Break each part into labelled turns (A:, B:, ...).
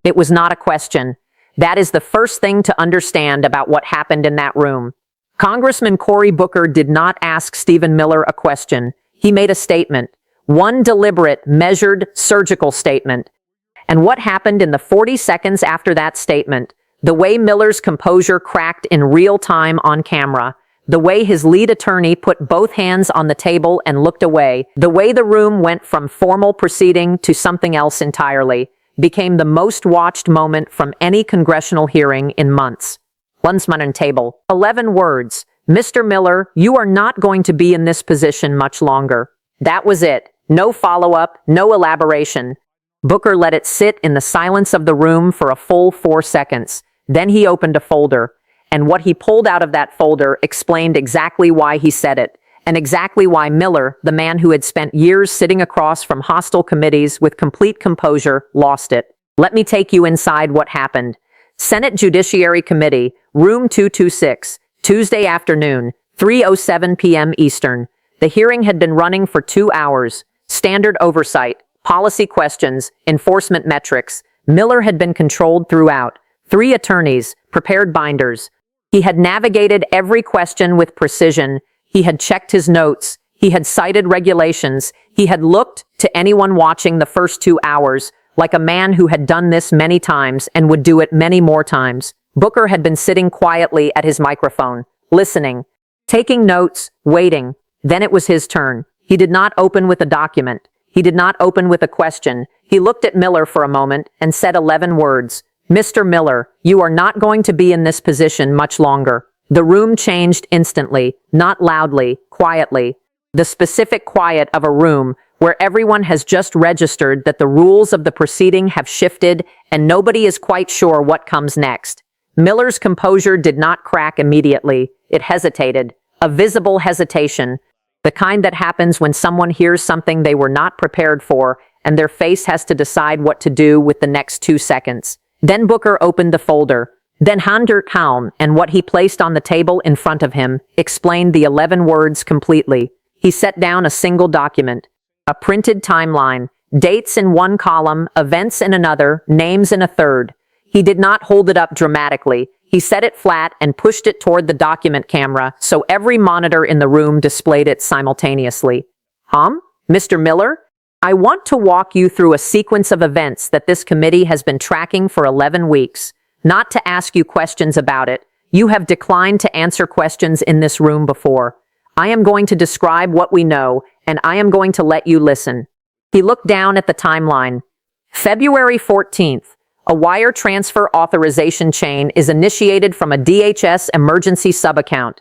A: It was not a question. That is the first thing to understand about what happened in that room. Congressman Cory Booker did not ask Stephen Miller a question. He made a statement. One deliberate, measured, surgical statement. And what happened in the 40 seconds after that statement? The way Miller's composure cracked in real time on camera. The way his lead attorney put both hands on the table and looked away. The way the room went from formal proceeding to something else entirely. Became the most watched moment from any congressional hearing in months. Landsmannen table. 11 words. Mr. Miller, you are not going to be in this position much longer. That was it. No follow-up, no elaboration. Booker let it sit in the silence of the room for a full 4 seconds. Then he opened a folder. And what he pulled out of that folder explained exactly why he said it. And exactly why Miller, the man who had spent years sitting across from hostile committees with complete composure, lost it. Let me take you inside what happened. Senate Judiciary Committee, Room 226, Tuesday afternoon, 3:07 p.m. Eastern. The hearing had been running for 2 hours. Standard oversight, policy questions, enforcement metrics. Miller had been controlled throughout. 3 attorneys, prepared binders. He had navigated every question with precision. He had checked his notes. He had cited regulations. He had looked to anyone watching the first 2 hours like a man who had done this many times and would do it many more times. Booker had been sitting quietly at his microphone, listening, taking notes, waiting. Then it was his turn. He did not open with a document. He did not open with a question. He looked at Miller for a moment and said 11 words. Mr. Miller, you are not going to be in this position much longer. The room changed instantly, not loudly, quietly. The specific quiet of a room where everyone has just registered that the rules of the proceeding have shifted and nobody is quite sure what comes next. Miller's composure did not crack immediately. It hesitated. A visible hesitation. The kind that happens when someone hears something they were not prepared for and their face has to decide what to do with the next 2 seconds. Then Booker opened the folder. Then Hander Kalm and what he placed on the table in front of him explained the 11 words completely. He set down a single document. A printed timeline. Dates in one column, events in another, names in a third. He did not hold it up dramatically. He set it flat and pushed it toward the document camera so every monitor in the room displayed it simultaneously. Mr. Miller? I want to walk you through a sequence of events that this committee has been tracking for 11 weeks. Not to ask you questions about it. You have declined to answer questions in this room before. I am going to describe what we know, and I am going to let you listen. He looked down at the timeline. February 14th. A wire transfer authorization chain is initiated from a DHS emergency subaccount.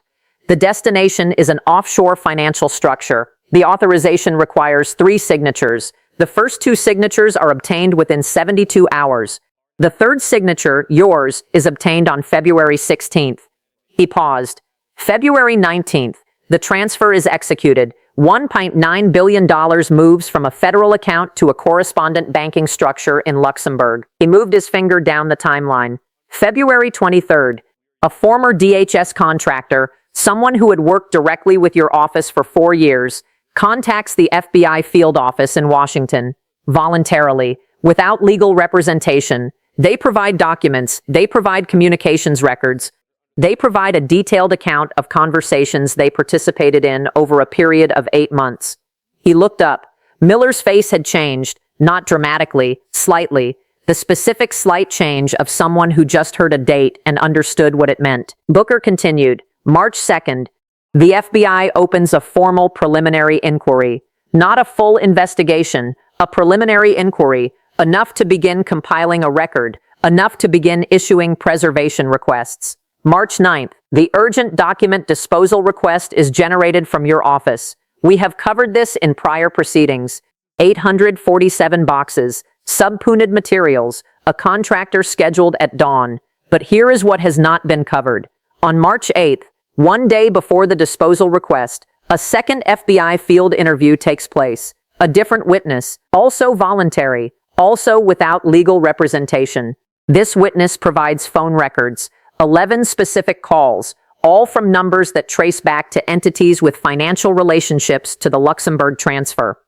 A: The destination is an offshore financial structure. The authorization requires 3 signatures. The first 2 signatures are obtained within 72 hours. The third signature, yours, is obtained on February 16th. He paused. February 19th. The transfer is executed. $1.9 billion moves from a federal account to a correspondent banking structure in Luxembourg. He moved his finger down the timeline. February 23rd. A former DHS contractor, someone who had worked directly with your office for 4 years, contacts the FBI field office in Washington, voluntarily, without legal representation. They provide documents, they provide communications records, they provide a detailed account of conversations they participated in over a period of 8 months. He looked up. Miller's face had changed, not dramatically, slightly, the specific slight change of someone who just heard a date and understood what it meant. Booker continued. March 2nd. The FBI opens a formal preliminary inquiry. Not a full investigation, a preliminary inquiry, enough to begin compiling a record, enough to begin issuing preservation requests. March 9th, the urgent document disposal request is generated from your office. We have covered this in prior proceedings. 847 boxes, subpoenaed materials, a contractor scheduled at dawn. But here is what has not been covered. On March 8th, 1 day before the disposal request, a second FBI field interview takes place. A different witness, also voluntary, also without legal representation. This witness provides phone records, 11 specific calls, all from numbers that trace back to entities with financial relationships to the Luxembourg transfer.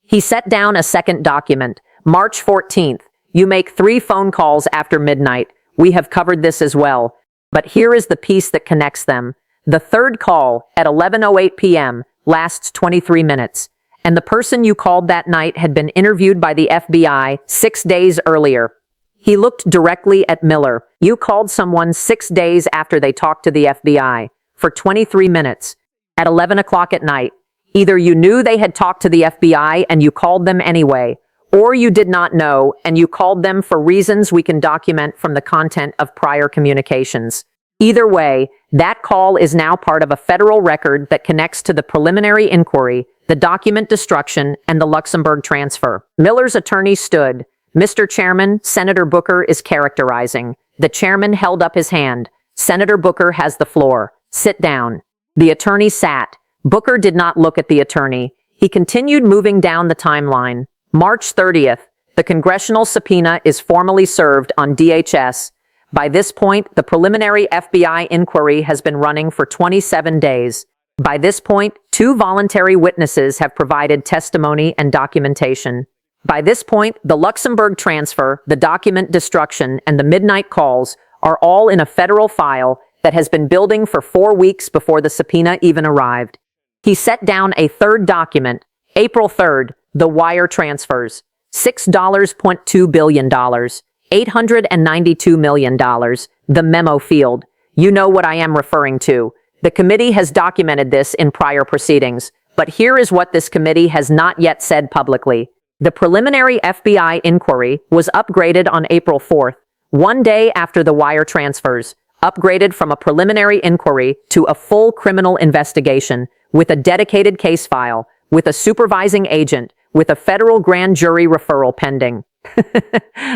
A: He set down a second document, March 14th. You make 3 phone calls after midnight. We have covered this as well. But here is the piece that connects them. The third call, at 11:08 p.m., lasts 23 minutes. And the person you called that night had been interviewed by the FBI 6 days earlier. He looked directly at Miller. You called someone 6 days after they talked to the FBI, for 23 minutes, at 11 o'clock at night. Either you knew they had talked to the FBI and you called them anyway, or you did not know and you called them for reasons we can document from the content of prior communications. Either way, that call is now part of a federal record that connects to the preliminary inquiry, the document destruction, and the Luxembourg transfer. Miller's attorney stood. Mr. Chairman, Senator Booker is characterizing. The chairman held up his hand. Senator Booker has the floor. Sit down. The attorney sat. Booker did not look at the attorney. He continued moving down the timeline. March 30th, the congressional subpoena is formally served on DHS. By this point, the preliminary FBI inquiry has been running for 27 days. By this point, 2 voluntary witnesses have provided testimony and documentation. By this point, the Luxembourg transfer, the document destruction, and the midnight calls are all in a federal file that has been building for 4 weeks before the subpoena even arrived. He set down a third document, April 3rd, the wire transfers, $6.2 billion, $892 million, the memo field. You know what I am referring to. The committee has documented this in prior proceedings, but here is what this committee has not yet said publicly. The preliminary FBI inquiry was upgraded on April 4th, 1 day after the wire transfers, upgraded from a preliminary inquiry to a full criminal investigation, with a dedicated case file, with a supervising agent, with a federal grand jury referral pending.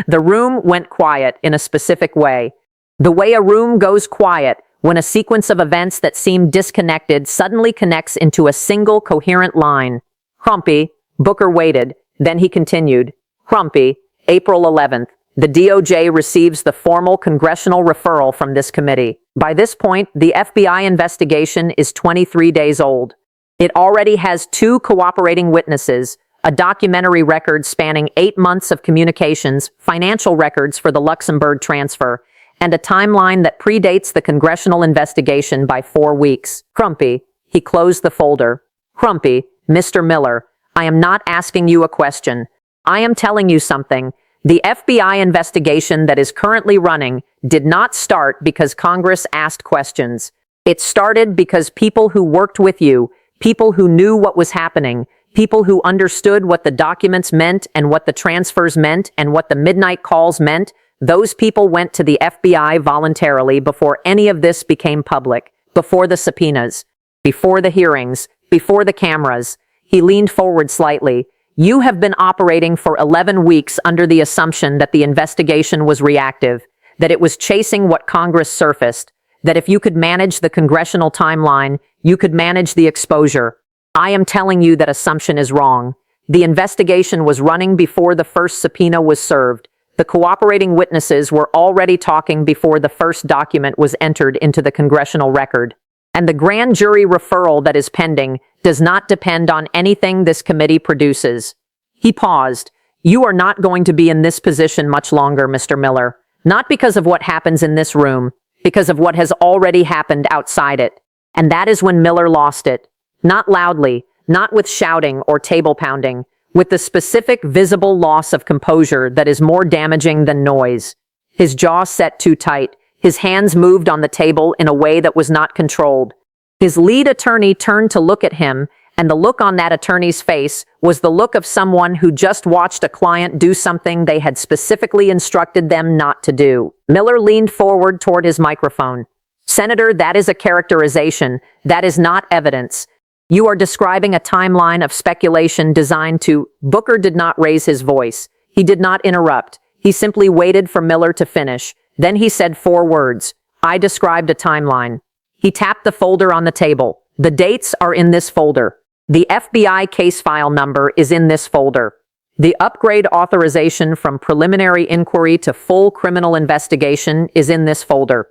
A: The room went quiet in a specific way. The way a room goes quiet when a sequence of events that seem disconnected suddenly connects into a single coherent line. Crumpy, Booker waited, then he continued. Crumpy, April 11th. The DOJ receives the formal congressional referral from this committee. By this point, the FBI investigation is 23 days old. It already has 2 cooperating witnesses, a documentary record spanning 8 months of communications, financial records for the Luxembourg transfer, and a timeline that predates the congressional investigation by 4 weeks. Crumpy, he closed the folder. Crumpy, Mr. Miller, I am not asking you a question. I am telling you something. The FBI investigation that is currently running did not start because Congress asked questions. It started because people who worked with you, people who knew what was happening, people who understood what the documents meant and what the transfers meant and what the midnight calls meant, those people went to the FBI voluntarily before any of this became public, before the subpoenas, before the hearings, before the cameras. He leaned forward slightly. You have been operating for 11 weeks under the assumption that the investigation was reactive, that it was chasing what Congress surfaced, that if you could manage the congressional timeline, you could manage the exposure. I am telling you that assumption is wrong. The investigation was running before the first subpoena was served. The cooperating witnesses were already talking before the first document was entered into the congressional record. And the grand jury referral that is pending does not depend on anything this committee produces. He paused. You are not going to be in this position much longer, Mr. Miller. Not because of what happens in this room, because of what has already happened outside it. And that is when Miller lost it. Not loudly, not with shouting or table pounding, with the specific visible loss of composure that is more damaging than noise. His jaw set too tight. His hands moved on the table in a way that was not controlled. His lead attorney turned to look at him, and the look on that attorney's face was the look of someone who just watched a client do something they had specifically instructed them not to do. Miller leaned forward toward his microphone. Senator, that is a characterization. That is not evidence. You are describing a timeline of speculation designed to... Booker did not raise his voice. He did not interrupt. He simply waited for Miller to finish. Then he said 4 words. I described a timeline. He tapped the folder on the table. The dates are in this folder. The FBI case file number is in this folder. The upgrade authorization from preliminary inquiry to full criminal investigation is in this folder.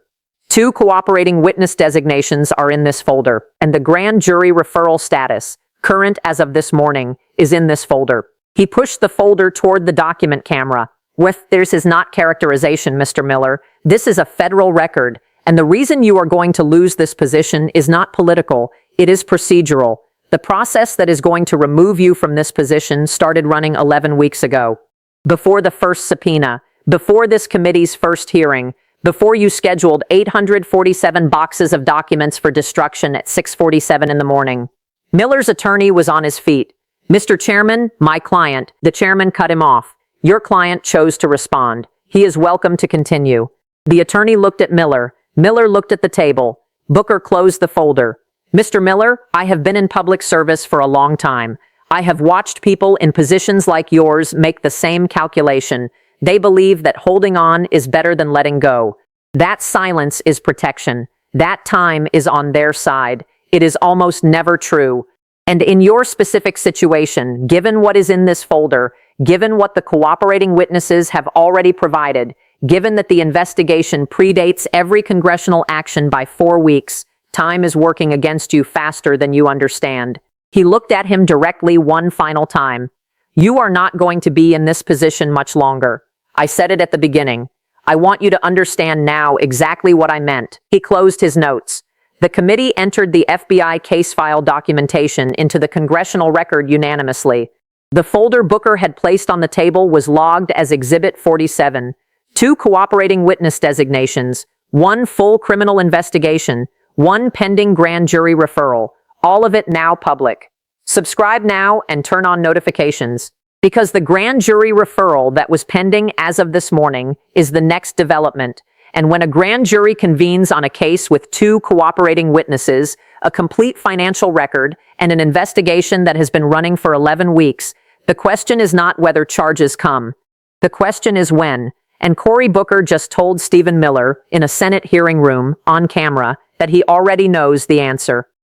A: 2 cooperating witness designations are in this folder. And the grand jury referral status, current as of this morning, is in this folder. He pushed the folder toward the document camera. This is not characterization, Mr. Miller. This is a federal record, and the reason you are going to lose this position is not political, it is procedural. The process that is going to remove you from this position started running 11 weeks ago. Before the first subpoena, before this committee's first hearing, before you scheduled 847 boxes of documents for destruction at 6:47 in the morning. Miller's attorney was on his feet. Mr. Chairman, my client. The chairman cut him off. Your client chose to respond. He is welcome to continue. The attorney looked at Miller. Miller looked at the table. Booker closed the folder. Mr. Miller, I have been in public service for a long time. I have watched people in positions like yours make the same calculation. They believe that holding on is better than letting go. That silence is protection. That time is on their side. It is almost never true. And in your specific situation, given what is in this folder, given what the cooperating witnesses have already provided, given that the investigation predates every congressional action by 4 weeks, time is working against you faster than you understand. He looked at him directly one final time. You are not going to be in this position much longer. I said it at the beginning. I want you to understand now exactly what I meant. He closed his notes. The committee entered the FBI case file documentation into the congressional record unanimously. The folder Booker had placed on the table was logged as Exhibit 47. 2 cooperating witness designations, 1 full criminal investigation, 1 pending grand jury referral, all of it now public. Subscribe now and turn on notifications, because the grand jury referral that was pending as of this morning is the next development. And when a grand jury convenes on a case with 2 cooperating witnesses, a complete financial record, and an investigation that has been running for 11 weeks, the question is not whether charges come. The question is when. And Cory Booker just told Stephen Miller in a Senate hearing room, on camera, that he already knows the answer.